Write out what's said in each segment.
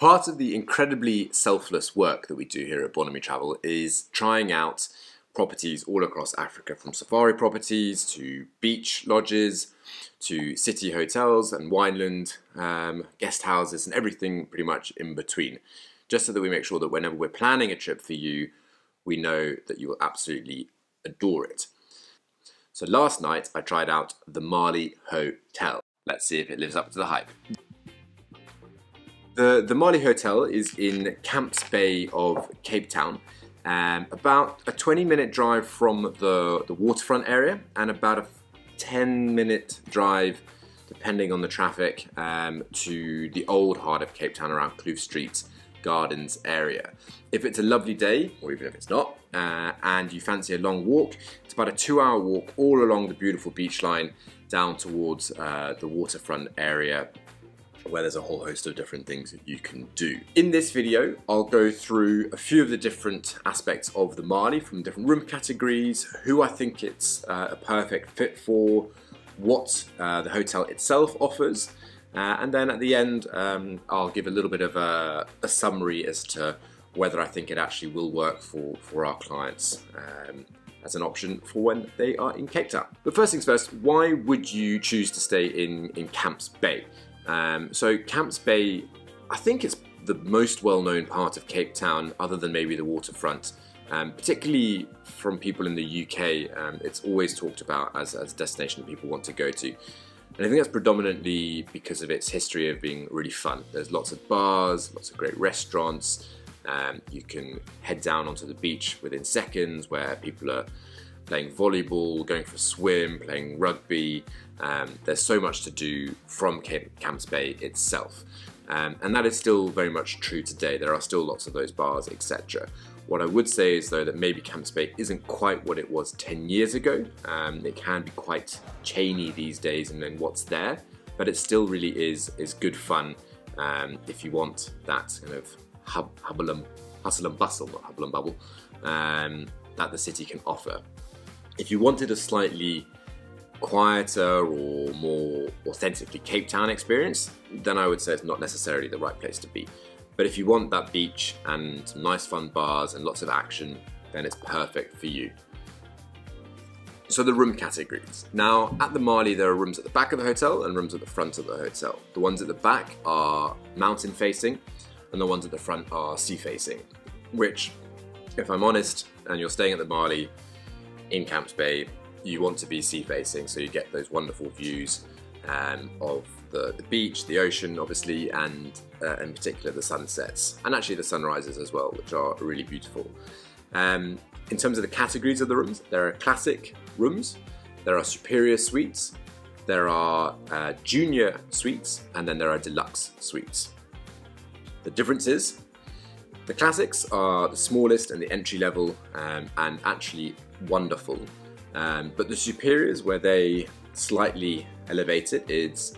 Part of the incredibly selfless work that we do here at Bonamy Travel is trying out properties all across Africa, from safari properties to beach lodges to city hotels and wineland guest houses and everything pretty much in between, just so that we make sure that whenever we're planning a trip for you, we know that you will absolutely adore it. So last night I tried out the Bonamy Hotel. Let's see if it lives up to the hype. The Bonamy Hotel is in Camps Bay of Cape Town, about a 20-minute drive from the waterfront area and about a 10-minute drive, depending on the traffic, to the old heart of Cape Town around Kloof Street Gardens area. If it's a lovely day, or even if it's not, and you fancy a long walk, it's about a 2-hour walk all along the beautiful beach line down towards the waterfront area, where there's a whole host of different things that you can do. In this video, I'll go through a few of the different aspects of the Bonamy from different room categories, who I think it's a perfect fit for, what the hotel itself offers, and then at the end, I'll give a little bit of a summary as to whether I think it actually will work for our clients as an option for when they are in Cape Town. But first things first, why would you choose to stay in Camps Bay? So Camps Bay, I think it's the most well-known part of Cape Town, other than maybe the waterfront. Particularly from people in the UK, it's always talked about as a destination that people want to go to. And I think that's predominantly because of its history of being really fun. There's lots of bars, lots of great restaurants. You can head down onto the beach within seconds, where people are playing volleyball, going for a swim, playing rugby. There's so much to do from Camps Bay itself. And that is still very much true today. There are still lots of those bars, etc. What I would say is, though, that maybe Camps Bay isn't quite what it was 10 years ago. It can be quite chainy these days and then what's there, but it still really is good fun if you want that kind of hustle and bustle, not hubble and bubble, that the city can offer. If you wanted a slightly quieter or more authentically Cape Town experience, then I would say it's not necessarily the right place to be. But if you want that beach and some nice fun bars and lots of action, then it's perfect for you. So the room categories. Now at the Bonamy, there are rooms at the back of the hotel and rooms at the front of the hotel. The ones at the back are mountain facing and the ones at the front are sea facing, which, if I'm honest, and you're staying at the Bonamy in Camps Bay, you want to be sea facing, so you get those wonderful views of the beach, the ocean obviously, and in particular the sunsets, and actually the sunrises as well, which are really beautiful. In terms of the categories of the rooms, there are classic rooms, there are superior suites, there are junior suites, and then there are deluxe suites. The difference is, the classics are the smallest and the entry level, and actually wonderful. But the superiors, where they slightly elevate it, it's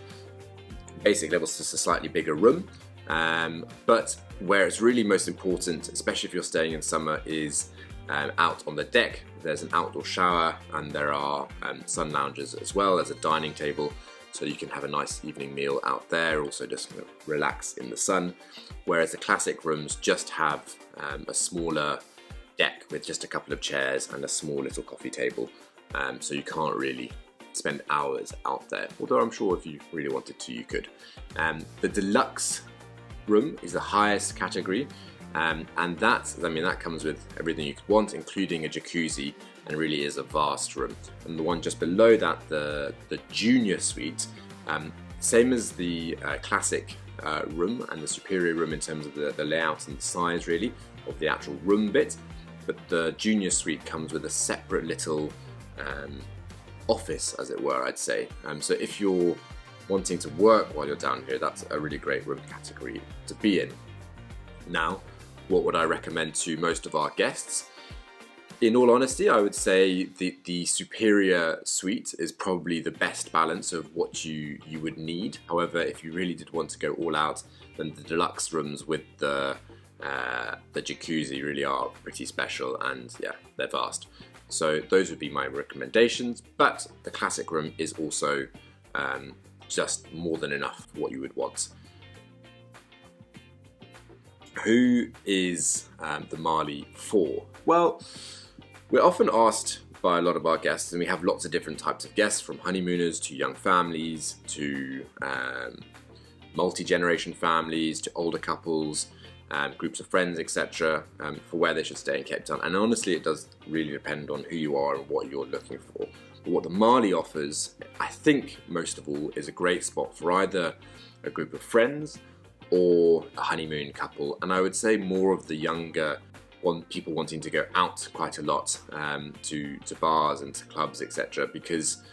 basic levels, just a slightly bigger room. But where it's really most important, especially if you're staying in summer, is out on the deck. There's an outdoor shower and there are sun lounges as well as a dining table, so you can have a nice evening meal out there, also just kind of relax in the sun. Whereas the classic rooms just have a smaller deck with just a couple of chairs and a small little coffee table, so you can't really spend hours out there, although I'm sure if you really wanted to, you could. The deluxe room is the highest category, and that comes with everything you could want, including a jacuzzi, and really is a vast room. And the one just below that, the junior suite, same as the classic room and the superior room in terms of the layout and the size really of the actual room bit, but the junior suite comes with a separate little office, as it were, I'd say. So if you're wanting to work while you're down here, that's a really great room category to be in. Now, what would I recommend to most of our guests? In all honesty, I would say the superior suite is probably the best balance of what you would need. However, if you really did want to go all out, then the deluxe rooms with the jacuzzi really are pretty special, and yeah, they're vast. So those would be my recommendations, but the classic room is also just more than enough for what you would want. who is the Mali for? Well, we're often asked by a lot of our guests, and we have lots of different types of guests, from honeymooners to young families to multi-generation families to older couples, groups of friends, etc., for where they should stay in Cape Town. And honestly, it does really depend on who you are and what you're looking for. But what the Mali offers, I think most of all, is a great spot for either a group of friends or a honeymoon couple, and I would say more of the younger people wanting to go out quite a lot, to bars and to clubs, etc., because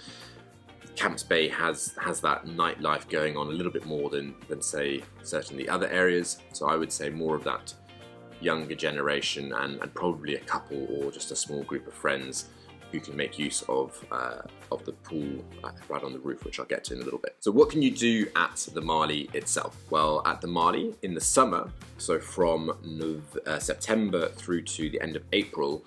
Camps Bay has that nightlife going on a little bit more than say certainly other areas. So I would say more of that younger generation, and probably a couple or just a small group of friends who can make use of the pool right on the roof, which I'll get to in a little bit. So what can you do at the Mali itself? Well, at the Mali in the summer, so from September through to the end of April,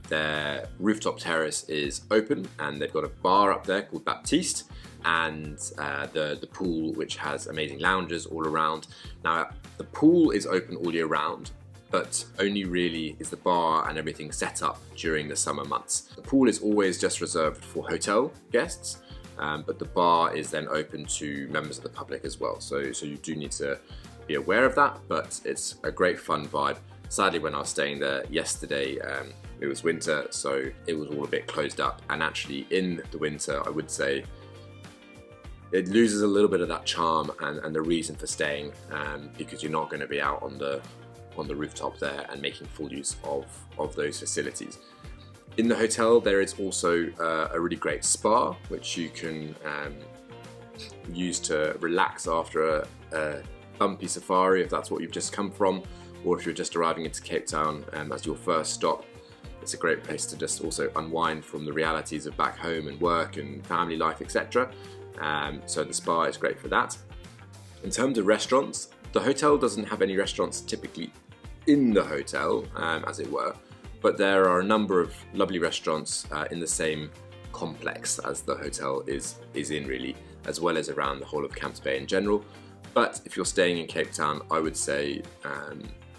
their rooftop terrace is open, and they've got a bar up there called Baptiste, and the pool, which has amazing lounges all around. Now, the pool is open all year round, but only really is the bar and everything set up during the summer months. The pool is always just reserved for hotel guests, but the bar is then open to members of the public as well. So you do need to be aware of that, but it's a great fun vibe. Sadly, when I was staying there yesterday, it was winter, so it was all a bit closed up. And actually in the winter, I would say, it loses a little bit of that charm and the reason for staying, because you're not going to be out on the rooftop there and making full use of those facilities. In the hotel, there is also a really great spa, which you can use to relax after a bumpy safari, if that's what you've just come from, or if you're just arriving into Cape Town as your first stop. It's a great place to just also unwind from the realities of back home and work and family life, etc. So the spa is great for that. In terms of restaurants, the hotel doesn't have any restaurants typically in the hotel, as it were, but there are a number of lovely restaurants in the same complex as the hotel is in, really, as well as around the whole of Camps Bay in general. But if you're staying in Cape Town, I would say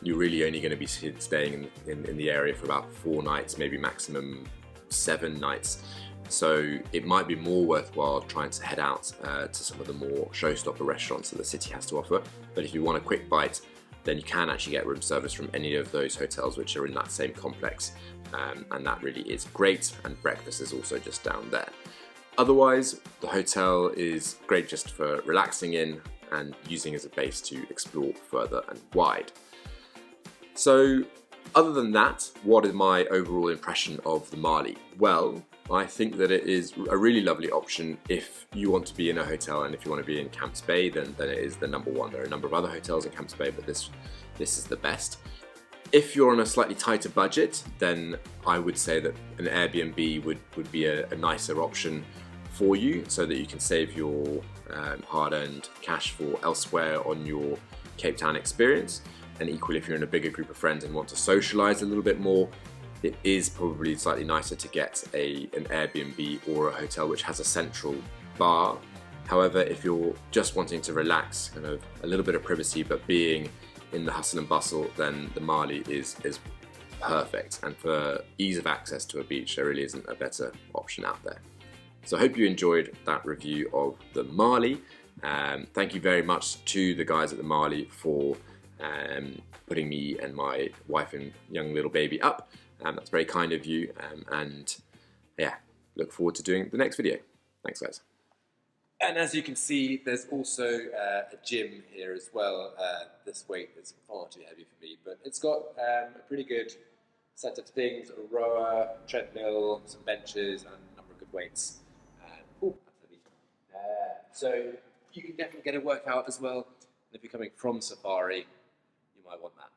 you're really only going to be staying in the area for about 4 nights, maybe maximum 7 nights. So it might be more worthwhile trying to head out to some of the more showstopper restaurants that the city has to offer. But if you want a quick bite, then you can actually get room service from any of those hotels which are in that same complex, and that really is great, and breakfast is also just down there. Otherwise, the hotel is great just for relaxing in and using as a base to explore further and wide. So other than that, what is my overall impression of the Mali? Well, I think that it is a really lovely option if you want to be in a hotel, and if you want to be in Camps Bay, then it is the number one. There are a number of other hotels in Camps Bay, but this is the best. If you're on a slightly tighter budget, then I would say that an Airbnb would be a nicer option for you, so that you can save your hard-earned cash for elsewhere on your Cape Town experience. And equally, if you're in a bigger group of friends and want to socialise a little bit more, it is probably slightly nicer to get an Airbnb or a hotel which has a central bar. However, if you're just wanting to relax, kind of a little bit of privacy, but being in the hustle and bustle, then the Mali is perfect. And for ease of access to a beach, there really isn't a better option out there. So I hope you enjoyed that review of the Mali. Thank you very much to the guys at the Mali for putting me and my wife and young little baby up. That's very kind of you, and yeah, look forward to doing the next video. Thanks, guys. And as you can see, there's also a gym here as well. This weight is far too heavy for me, but it's got a pretty good set of things: a rower, treadmill, some benches, and a number of good weights. Ooh, that's heavy. So you can definitely get a workout as well. And if you're coming from safari, you might want that.